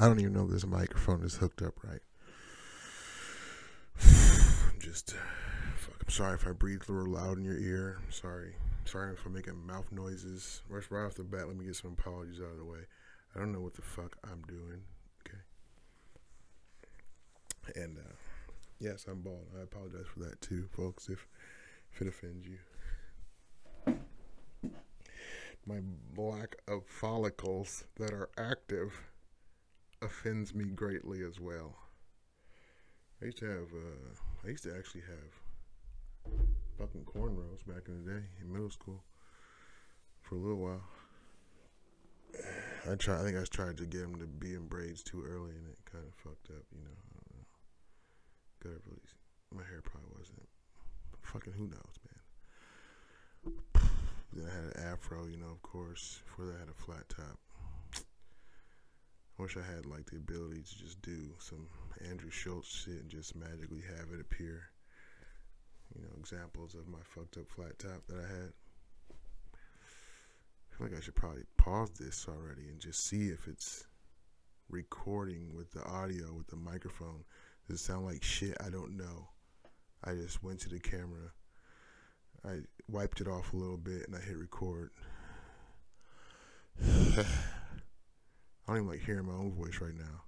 I don't even know if this microphone is hooked up right. I'm sorry if I breathe a little loud in your ear. I'm sorry. Sorry if I'm making mouth noises. Right off the bat, let me get some apologies out of the way. I don't know what the fuck I'm doing. Okay. And, yes, I'm bald. I apologize for that too, folks, if it offends you. My lack of follicles that are active offends me greatly as well. I used to actually have fucking cornrows back in the day in middle school for a little while. I think I tried to get them to be in braids too early, and it kind of fucked up, you know. I don't know. My hair probably wasn't. Fucking who knows, man. Then I had an afro, you know, of course. Before that, I had a flat top. I wish I had, like, the ability to just do some Andrew Schultz shit and just magically have it appear. You know, examples of my fucked up flat top that I had. I feel like I should probably pause this already and just see if it's recording with the audio, with the microphone. Does it sound like shit? I don't know. I just went to the camera. I wiped it off a little bit and I hit record. I don't even like hearing my own voice right now.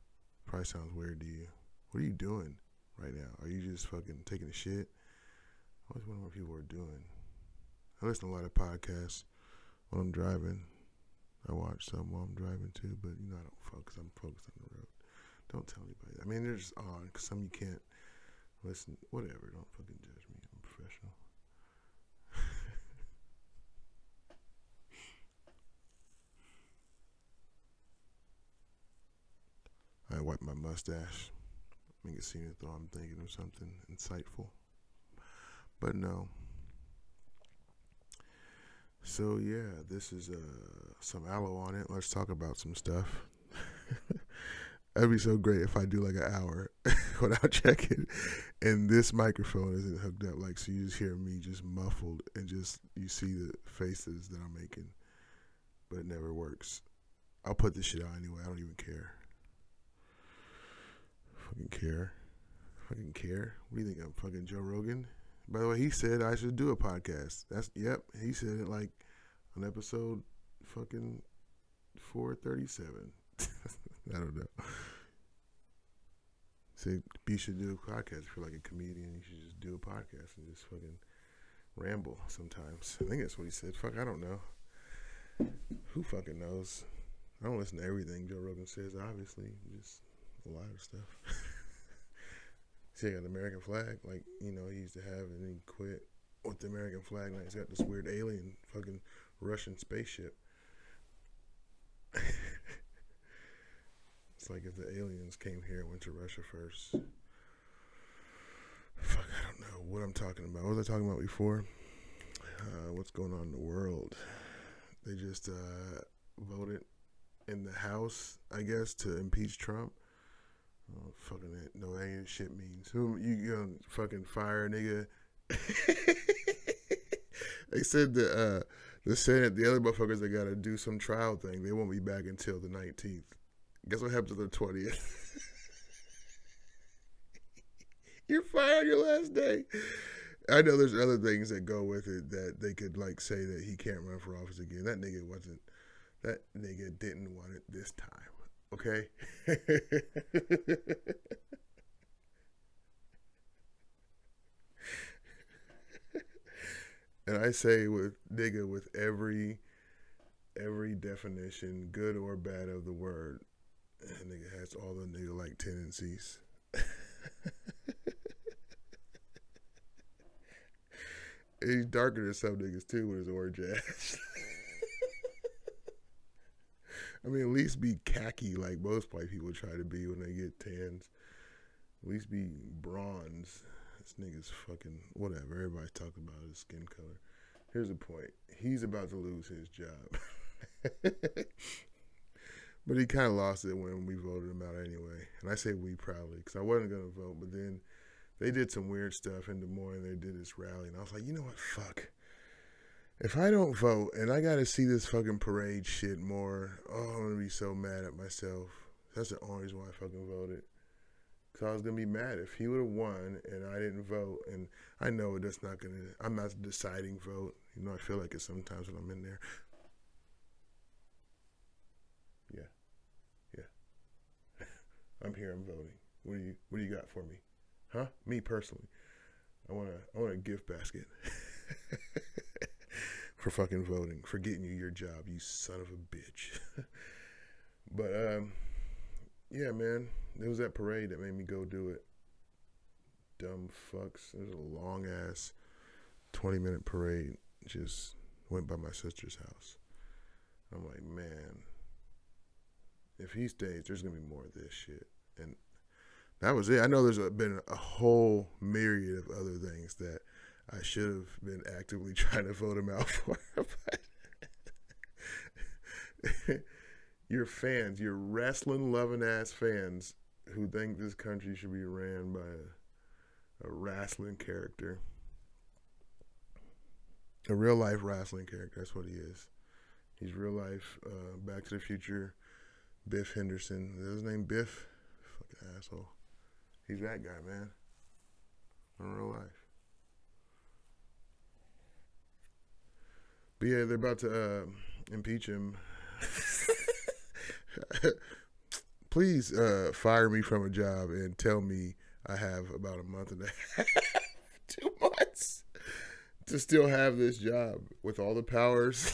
Probably sounds weird to you. What are you doing right now? Are you just fucking taking a shit? I always wonder what people are doing. I listen to a lot of podcasts when I'm driving. I watch some while I'm driving too, but you know I don't focus. I'm focused on the road. Don't tell anybody. I mean, they're just on because some you can't listen. Whatever. Don't fucking judge me. I'm a professional. I wipe my mustache. Make it seem as though I'm thinking of something insightful. But no. So yeah, this is some aloe on it. Let's talk about some stuff. That'd be so great if I do like an hour without checking, and this microphone isn't hooked up, like, so you just hear me just muffled and just you see the faces that I'm making, but it never works. I'll put this shit out anyway. I don't even care. Fucking care. What do you think? I'm fucking Joe Rogan? By the way, he said I should do a podcast. He said it like on episode fucking 437. I don't know. Say you should do a podcast. If you're like a comedian, you should just do a podcast and just fucking ramble sometimes. I think that's what he said. Fuck, I don't know. Who fucking knows? I don't listen to everything Joe Rogan says, obviously. Just a lot of stuff. See, I got the American flag, like, you know, he used to have, and he quit with the American flag. Like, he's got this weird alien fucking Russian spaceship. It's like if the aliens came here and went to Russia first. Fuck, I don't know what I'm talking about. What was I talking about before? What's going on in the world? They just voted in the House, I guess, to impeach Trump. Oh, fucking it. No, that ain't shit means. Who you gonna fucking fire a nigga? They said the Senate, the other motherfuckers, they gotta do some trial thing. They won't be back until the 19th. Guess what happens to the 20th? You're fired your last day. I know there's other things that go with it that they could like say that he can't run for office again. That nigga didn't want it this time. Okay? And I say with nigga with every definition, good or bad, of the word. That nigga has all the nigga-like tendencies. He's darker than some niggas too with his orange ass. I mean, at least be khaki like most white people try to be when they get tans. At least be bronze. This nigga's fucking whatever. Everybody's talking about his skin color. Here's the point. He's about to lose his job. But he kind of lost it when we voted him out anyway. And I say we proudly because I wasn't going to vote. But then they did some weird stuff in Des Moines. They did this rally. And I was like, you know what? Fuck. If I don't vote and I got to see this fucking parade shit more, oh, I'm going to be so mad at myself. That's the only reason why I fucking voted. Cause I was gonna be mad if he would have won and I didn't vote. And I know that's not gonna. I'm not the deciding vote. You know, I feel like it sometimes when I'm in there. Yeah, yeah. I'm here. I'm voting. What do you got for me? Huh? Me personally. I want a gift basket for fucking voting, for getting you your job, you son of a bitch. But yeah, man, it was that parade that made me go do it. Dumb fucks. It was a long ass 20-minute parade. Just went by my sister's house. I'm like, man, if he stays, there's gonna be more of this shit. And that was it. I know there's been a whole myriad of other things that I should have been actively trying to vote him out for. But your fans, your wrestling loving ass fans who think this country should be ran by a wrestling character, a real life wrestling character. That's what he is. He's real life. Back to the Future. Biff Henderson. Is his name Biff? Fucking asshole. He's that guy, man. In real life. But yeah, they're about to impeach him. Please fire me from a job and tell me I have about a month and a half, 2 months to still have this job with all the powers.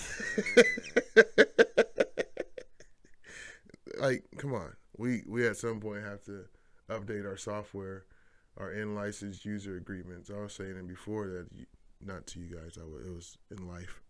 Like, come on. We at some point have to update our software, our in-licensed user agreements. I was saying it before that, not to you guys, it was in life.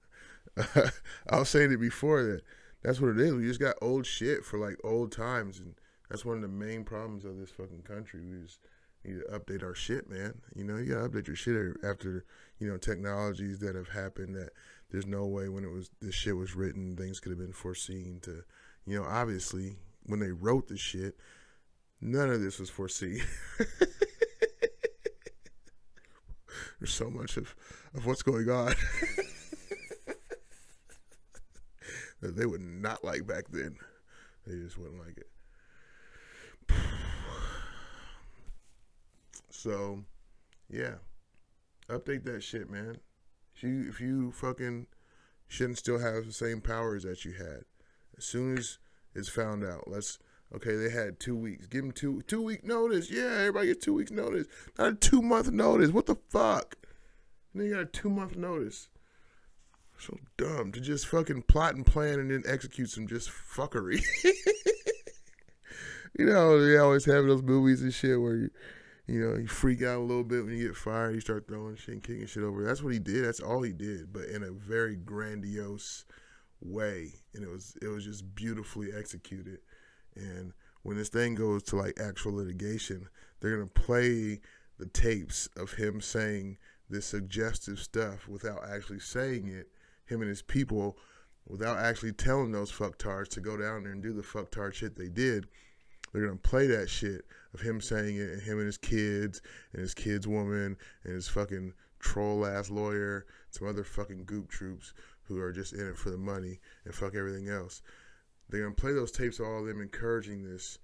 I was saying it before that that's what it is. We just got old shit for like old times, and that's one of the main problems of this fucking country. We just need to update our shit, man. You know, you gotta update your shit after, you know, technologies that have happened that there's no way when this shit was written, things could have been foreseen to, you know, obviously when they wrote the shit, none of this was foreseen. There's so much of what's going on that they would not like back then. They just wouldn't like it. So, yeah. Update that shit, man. If you fucking shouldn't still have the same powers that you had. As soon as it's found out, okay, they had 2 weeks. Give them 2 week notice. Yeah, everybody gets 2 weeks notice. Not a 2-month notice. What the fuck? And then you got a 2-month notice. So dumb to just fucking plot and plan and then execute some just fuckery. You know, they always have those movies and shit where you freak out a little bit when you get fired. You start throwing shit and kicking shit over. That's what he did. That's all he did, but in a very grandiose way. And it was just beautifully executed. And when this thing goes to like actual litigation, they're gonna play the tapes of him saying this suggestive stuff without actually saying it. Him and his people, without actually telling those fucktards to go down there and do the fucktard shit they did. They're going to play that shit of him saying it, and him and his kids' woman, and his fucking troll-ass lawyer, some other fucking goop troops who are just in it for the money and fuck everything else. They're going to play those tapes of all of them encouraging this,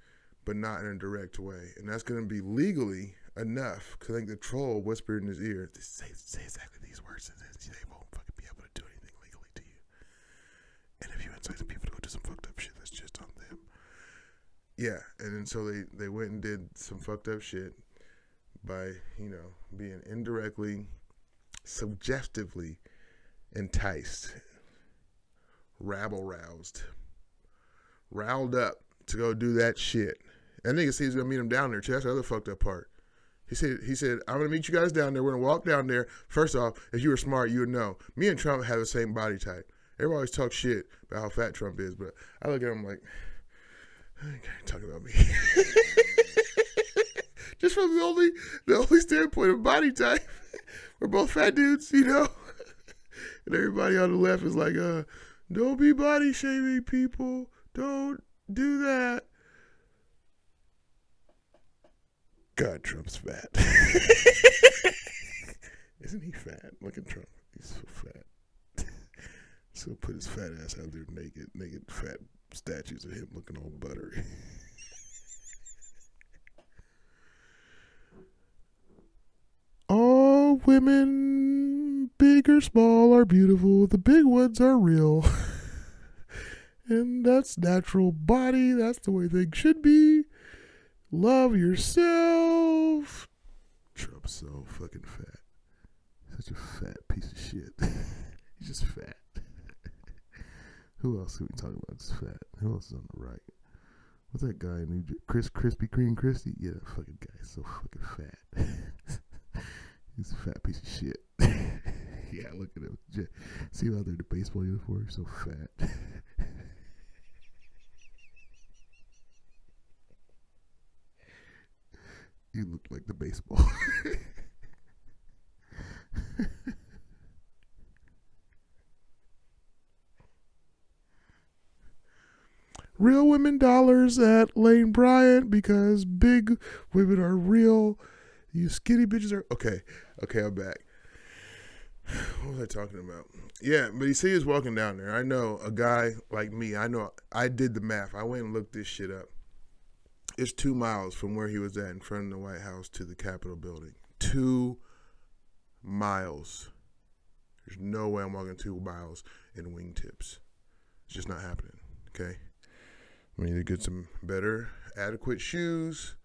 but not in a direct way. And that's going to be legally enough, because I think the troll whispered in his ear, say exactly these words, and they won't fucking be able to do anything legally to you. And if you incite some people to go do some fucked up shit, that's just on them. Yeah, and then so they went and did some fucked up shit by, you know, being indirectly, suggestively enticed, rabble-roused, riled up to go do that shit. And nigga said he's gonna meet him down there too. That's the other fucked up part. He said, I'm gonna meet you guys down there. We're gonna walk down there. First off, if you were smart, you would know. Me and Trump have the same body type. Everybody always talks shit about how fat Trump is, but I look at him like, I can't talk about me. Just from the only standpoint of body type. We're both fat dudes, you know? And everybody on the left is like, don't be body shaming people. Don't do that. God, Trump's fat. Isn't he fat? Look at Trump. He's so fat. So put his fat ass out there naked fat statues of him looking all buttery. women, big or small, are beautiful. The big ones are real. And that's natural body. That's the way things should be. Love yourself. Trump's so fucking fat. Such a fat piece of shit. He's just fat. Who else are we talking about that's fat? Who else is on the right? What's that guy in New Jersey? Krispy Kreme Christy? Yeah, that fucking guy is so fucking fat. He's a fat piece of shit. Yeah, look at him. See him out there in the baseball uniform? He's so fat. You look like the baseball. Real women dollars at Lane Bryant because big women are real. You skinny bitches are... Okay, I'm back. What was I talking about? Yeah, but you see he was walking down there. I know a guy like me. I know I did the math. I went and looked this shit up. It's 2 miles from where he was at in front of the White House to the Capitol building. 2 miles. There's no way I'm walking 2 miles in wingtips. It's just not happening, okay? I need to get some better, adequate shoes,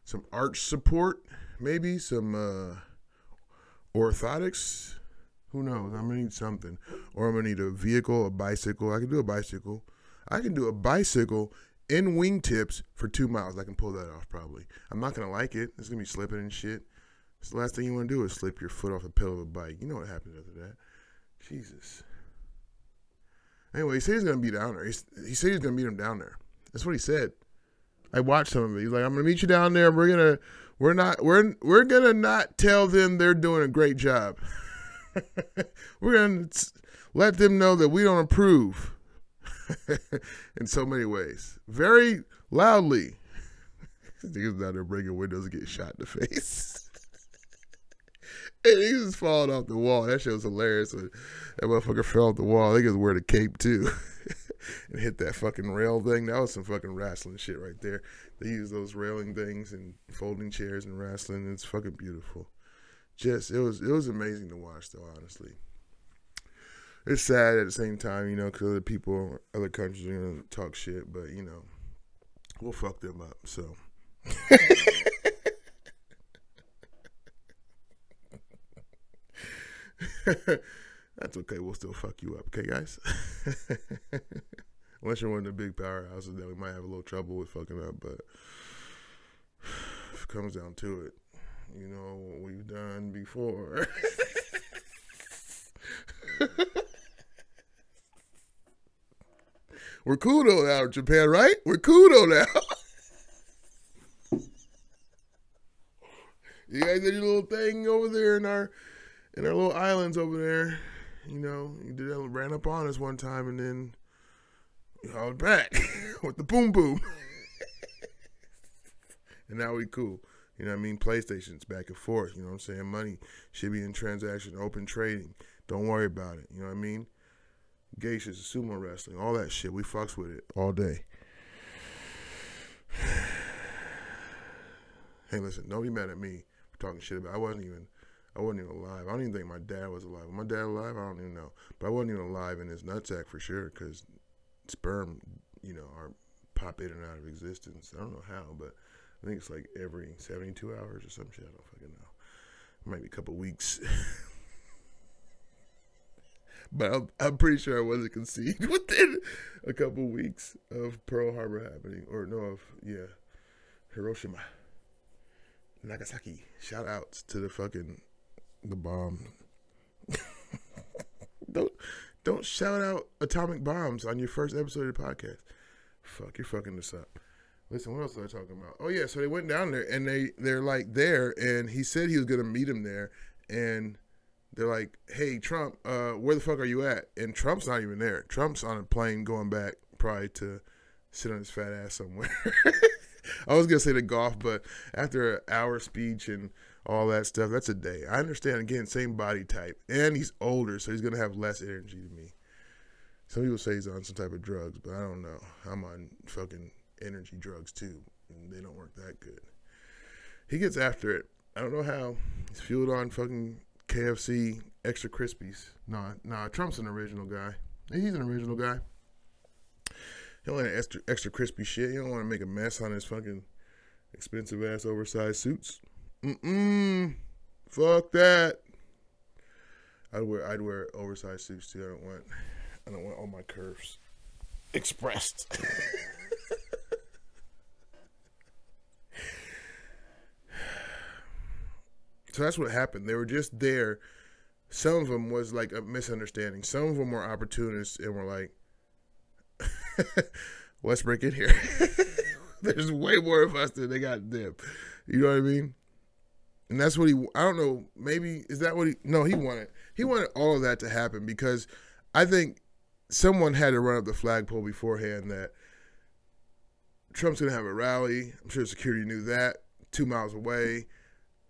some arch support, maybe some orthotics. Who knows? I'm going to need something. Or I'm going to need a vehicle, a bicycle. I can do a bicycle. I can do a bicycle in wingtips for 2 miles. I can pull that off probably. I'm not going to like it. It's going to be slipping and shit. It's the last thing you want to do is slip your foot off the pedal of a bike. You know what happens after that. Jesus. Anyway, he said he's going to be down there. He said he's going to meet him down there. That's what he said. I watched some of it. He's like, I'm going to meet you down there. We're going to not tell them they're doing a great job. We're going to let them know that we don't approve in so many ways. Very loudly. Niggas down there breaking windows and getting shot in the face. And he was falling off the wall. That shit was hilarious. That motherfucker fell off the wall. Niggas wear the cape too. And hit that fucking rail thing. That was some fucking wrestling shit right there. They use those railing things and folding chairs and wrestling. It's fucking beautiful. It was amazing to watch though, honestly. It's sad at the same time, you know, because other people, other countries are going to talk shit, but, you know, we'll fuck them up, so. That's okay. We'll still fuck you up, okay, guys? Unless you're one of the big powerhouses that we might have a little trouble with fucking up, but if it comes down to it, you know what we've done before. We're cool though now in Japan, right? We're cool though now. You guys did your little thing over there in our little islands over there. You know, you did that, ran up on us one time and then you hauled back with the boom boom. And now we cool. You know what I mean? PlayStation's back and forth. You know what I'm saying? Money should be in transaction, open trading. Don't worry about it. You know what I mean? Geishas, sumo wrestling, all that shit. We fucks with it all day. Hey, listen, don't be mad at me for talking shit about it. I wasn't even alive. I don't even think my dad was alive. Was my dad alive? I don't even know. But I wasn't even alive in his nutsack for sure because sperm, you know, are pop in and out of existence. I don't know how, but I think it's like every 72 hours or some shit. I don't fucking know. It might be a couple weeks. But I'm pretty sure I wasn't conceived within a couple weeks of Pearl Harbor happening. Or no, of Hiroshima. Nagasaki. Shout outs to the bomb. Don't shout out atomic bombs on your first episode of the podcast. Fuck, you're fucking this up. Listen, what else was I talking about? Oh yeah, so they went down there and they're like there, and he said he was gonna meet him there, and they're like, hey, Trump, where the fuck are you at? And Trump's not even there. Trump's on a plane going back probably to sit on his fat ass somewhere. I was going to say the golf, but after an hour speech and all that stuff, that's a day. I understand, again, same body type. And he's older, so he's going to have less energy than me. Some people say he's on some type of drugs, but I don't know. I'm on fucking energy drugs, too, and they don't work that good. He gets after it. I don't know how. He's fueled on fucking KFC extra crispies. Nah, Trump's an original guy. He's an original guy. He don't like extra crispy shit. He don't want to make a mess on his fucking expensive ass oversized suits. Fuck that. I'd wear oversized suits too. I don't want all my curves expressed. So that's what happened. They were just there. Some of them was like a misunderstanding. Some of them were opportunists and were like, let's break in here. There's way more of us than they got them. You know what I mean? And that's what I don't know, maybe, is that what no, he wanted all of that to happen because I think someone had to run up the flagpole beforehand that Trump's going to have a rally. I'm sure security knew that. 2 miles away,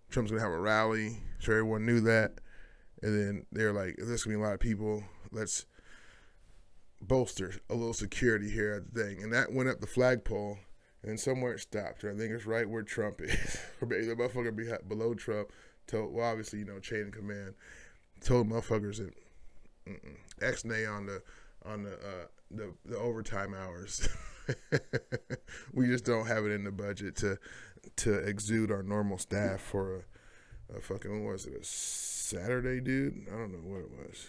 Trump's going to have a rally. I'm sure everyone knew that. And then they're like, there's going to be a lot of people. Let's bolster a little security here at the thing. And that went up the flagpole, and somewhere it stopped. I think it's right where Trump is. Or maybe the motherfucker below Trump told, well, obviously, you know, chain of command, told motherfuckers that X-nay on the overtime hours. We just don't have it in the budget to exude our normal staff for a fucking, what was it, a Saturday, dude? I don't know what it was.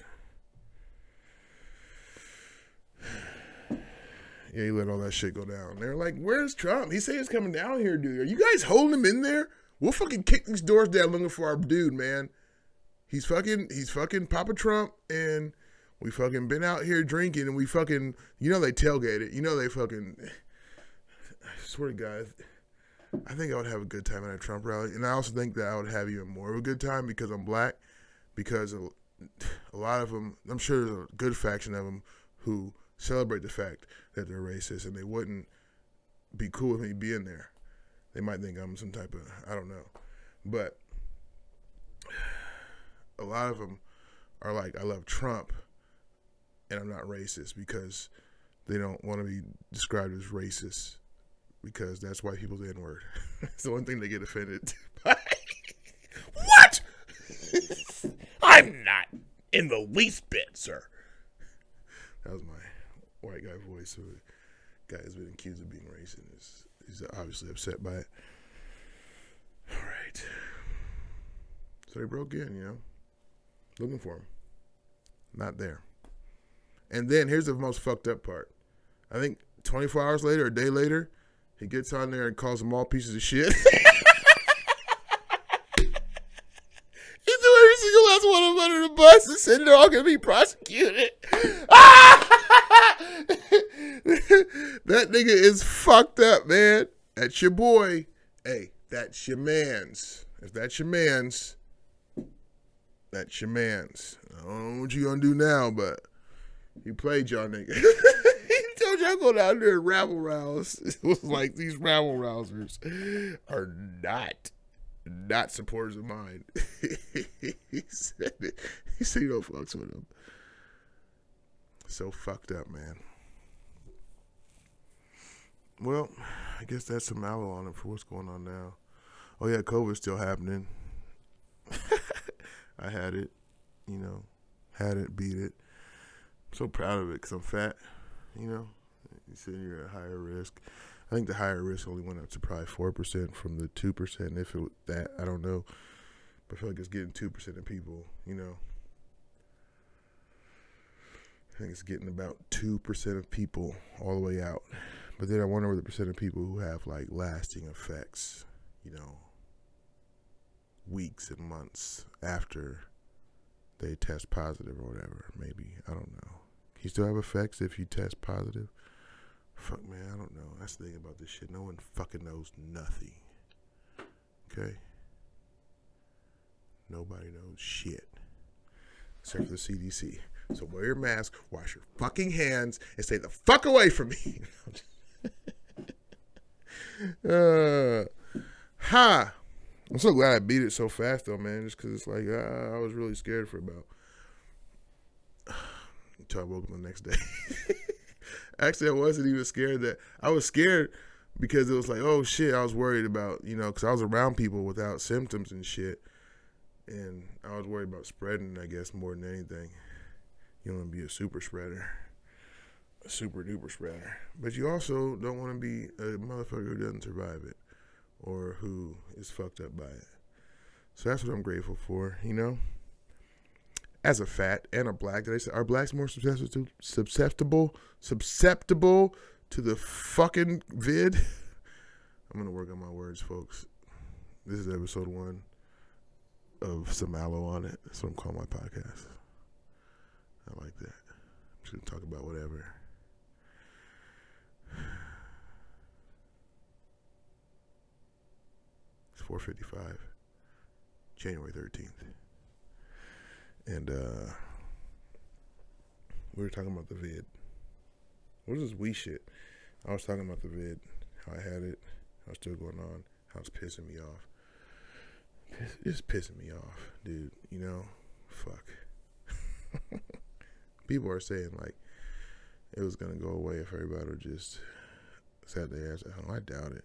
Yeah, he let all that shit go down. They're like, where's Trump? He said he's coming down here, dude. Are you guys holding him in there? We'll fucking kick these doors down looking for our dude, man. He's fucking Papa Trump, and we fucking been out here drinking, and we fucking, you know, they tailgated. You know, they fucking, I swear to God, I think I would have a good time at a Trump rally. And I also think that I would have even more of a good time because I'm black, because a lot of them, I'm sure there's a good faction of them who celebrate the fact that they're racist, and they wouldn't be cool with me being there. They might think I'm some type of, I don't know. But a lot of them are like, I love Trump, and I'm not racist, because they don't want to be described as racist, because that's white people's N-word. It's the one thing they get offended by. What? I'm not in the least bit, sir. That was my white guy voice. So the guy has been accused of being racist. He's obviously upset by it. All right. So they broke in, you know, looking for him. Not there. And then here's the most fucked up part. I think 24 hours later, a day later, he gets on there and calls them all pieces of shit. He threw every single last one of them under the bus and said they're all going to be prosecuted. That nigga is fucked up, man. That's your boy. Hey, that's your mans. If that's your mans, that's your mans. I don't know what you gonna do now, but he played y'all nigga. He told y'all go down there and rabble rouse. It was like, these rabble rousers are not supporters of mine. He said it. He said you don't fucks with him. So fucked up, man. Well, I guess that's some Aloe on it for what's going on now. Oh yeah, COVID's still happening. I had it, you know, beat it. I'm so proud of it because I'm fat, you know. You said you're at higher risk. I think the higher risk only went up to probably 4% from the 2%. If it was that, I don't know. But I feel like it's getting 2% of people, you know. I think it's getting about 2% of people all the way out. But then I wonder what the percent of people who have like lasting effects, you know, weeks and months after they test positive or whatever. Maybe, I don't know. Can you still have effects if you test positive? Fuck, man, I don't know. That's the thing about this shit. No one fucking knows nothing. Okay? Nobody knows shit. Except for the CDC. So wear your mask, wash your fucking hands, and stay the fuck away from me. I'm so glad I beat it so fast, though, man. Just because it's like, I was really scared for about... until I woke up the next day. Actually, I wasn't even scared. I was scared because it was like, oh, shit, I was worried about, you know, because I was around people without symptoms and shit. And I was worried about spreading, I guess, more than anything. You don't want to be a super spreader, a super duper spreader. But you also don't want to be a motherfucker who doesn't survive it or who is fucked up by it. So that's what I'm grateful for, you know? As a fat and a black, did I say, are blacks more susceptible to the fucking vid? I'm going to work on my words, folks. This is episode 1 of some Aloe On It. That's what I'm calling my podcast. I like that. I'm just going to talk about whatever. It's 4:55, January 13th. And we were talking about the vid. What is this we shit? I was talking about the vid, how I had it, how it's still going on, how it's pissing me off. It's pissing me off, dude. You know, fuck. People are saying like it was gonna go away if everybody would just sat their ass at home. I doubt it.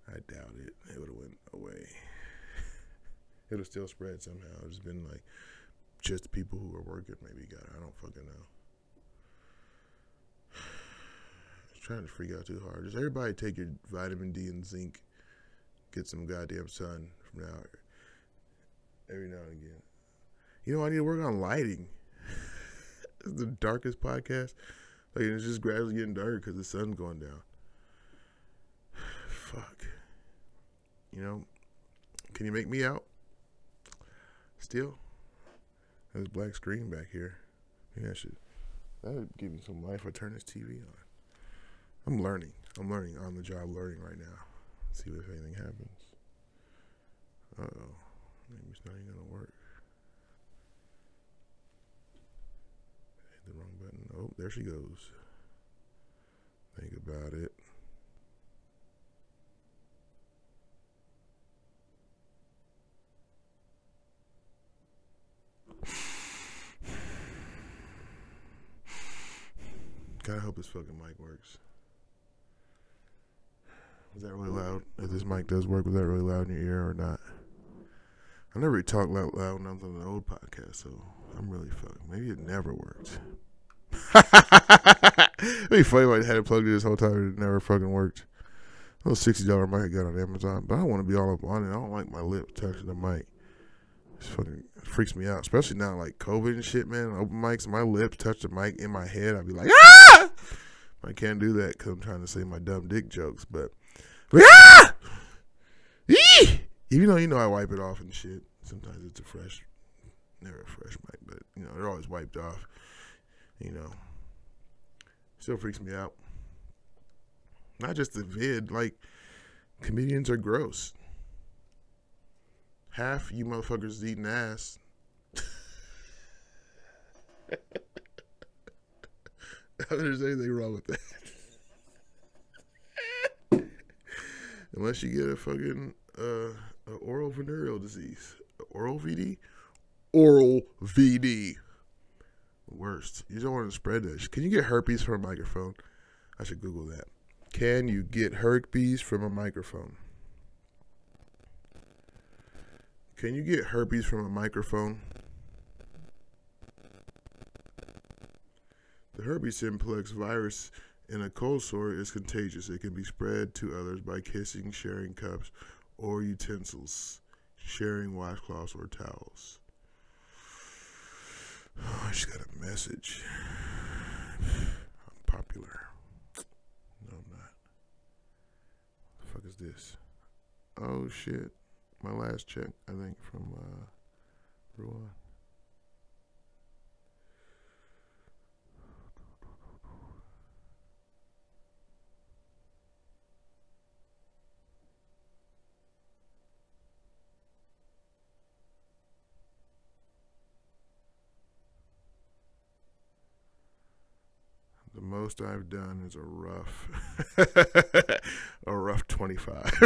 It would have went away. It would still spread somehow. It's been like just the people who are working maybe got it. I don't fucking know. I'm trying to freak out too hard. Just everybody take your vitamin D and zinc. Get some goddamn sun from now. Every now and again. You know, I need to work on lighting. This is the darkest podcast. Like, it's just gradually getting darker because the sun's going down. Fuck. You know, can you make me out? Still? There's black screen back here. Maybe that would give me some life. I turn this TV on. I'm learning on the job learning right now. See if anything happens. Uh-oh. Maybe it's not even gonna work. Hit the wrong button. Oh, there she goes. Think about it. Gotta hope this fucking mic works. Was that really loud? If this mic does work, was that really loud in your ear or not? I never really talked loud when I was on the old podcast, so I'm really fucking. Maybe it never worked. It'd be funny if I had it plugged in this whole time and it never fucking worked. A little $60 mic I got on Amazon, but I don't want to be all up on it. I don't like my lip touching the mic. It fucking freaks me out, especially now like COVID and shit, man. Open mics, my lips touch the mic in my head. I'd be like, ah! I can't do that because I'm trying to say my dumb dick jokes, but ah! Even though you know I wipe it off and shit. Sometimes it's never a fresh mic, but you know they're always wiped off. You know, still freaks me out. Not just the vid, like comedians are gross. Half you motherfuckers is eating ass. How there's anything wrong with that? Unless you get a fucking oral venereal disease. Oral VD? Oral VD. Worst. You don't want to spread that. Can you get herpes from a microphone? I should Google that. Can you get herpes from a microphone? Can you get herpes from a microphone? The herpes simplex virus in a cold sore is contagious. It can be spread to others by kissing, sharing cups or utensils, sharing washcloths or towels. Oh, I just got a message. I'm popular. No, I'm not. What the fuck is this? Oh, shit. My last check, I think, from Ruan. The most I've done is a rough 25.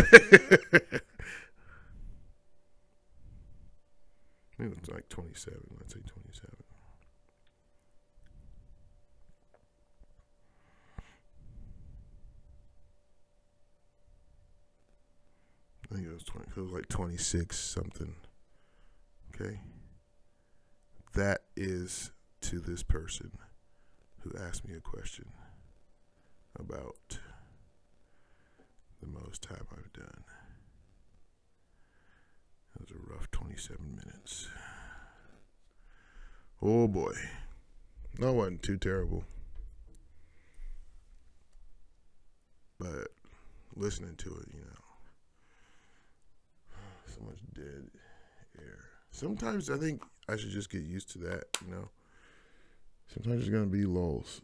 Maybe it's like 27. Let's say 27. I think it was 20. It was like 26 something. Okay? That is to this person who asked me a question about the most time I've done. That was a rough 27 minutes. Oh boy. No, it wasn't too terrible. But listening to it, so much dead air. Sometimes I think I should just get used to that, Sometimes there's going to be lulls.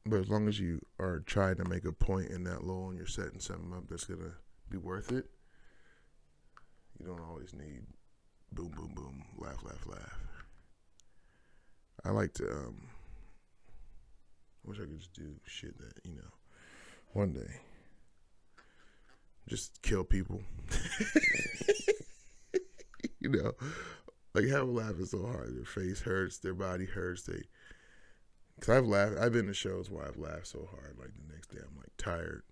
But as long as you are trying to make a point in that lull and you're setting something up that's going to be worth it, you don't always need boom, boom, boom, laugh, laugh, laugh. I like to, I wish I could just do shit that, one day, just kill people. Like have a laugh is so hard. Their face hurts, their body hurts. Cause I've been to shows where I've laughed so hard, like the next day I'm like tired.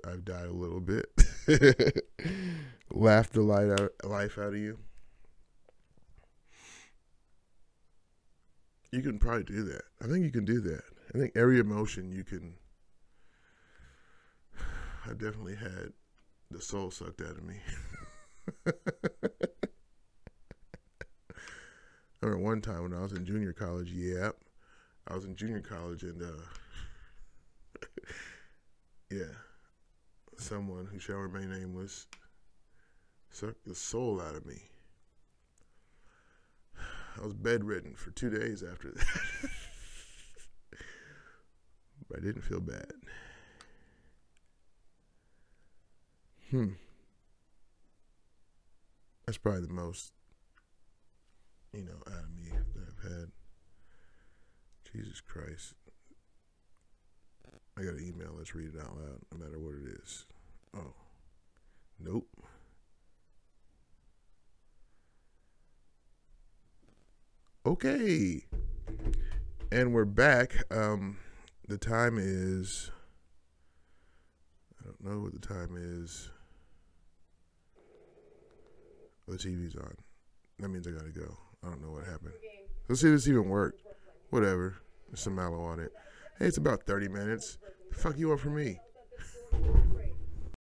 I've died a little bit. Laughed the life out of you. You can probably do that. I think you can do that. I think every emotion you can. I definitely had the soul sucked out of me. I remember one time when I was in junior college, I was in junior college and, someone who shall remain nameless sucked the soul out of me. I was bedridden for 2 days after that. But I didn't feel bad. That's probably the most, out of me that I've had. Jesus Christ. I got an email. Let's read it out loud, no matter what it is. Oh. Nope. Okay. And we're back. The time is... I don't know what the time is. The TV's on. That means I gotta go. I don't know what happened. Let's see if this even worked. Whatever. There's some Aloe on it. Hey, it's about 30 minutes. The fuck you want from me?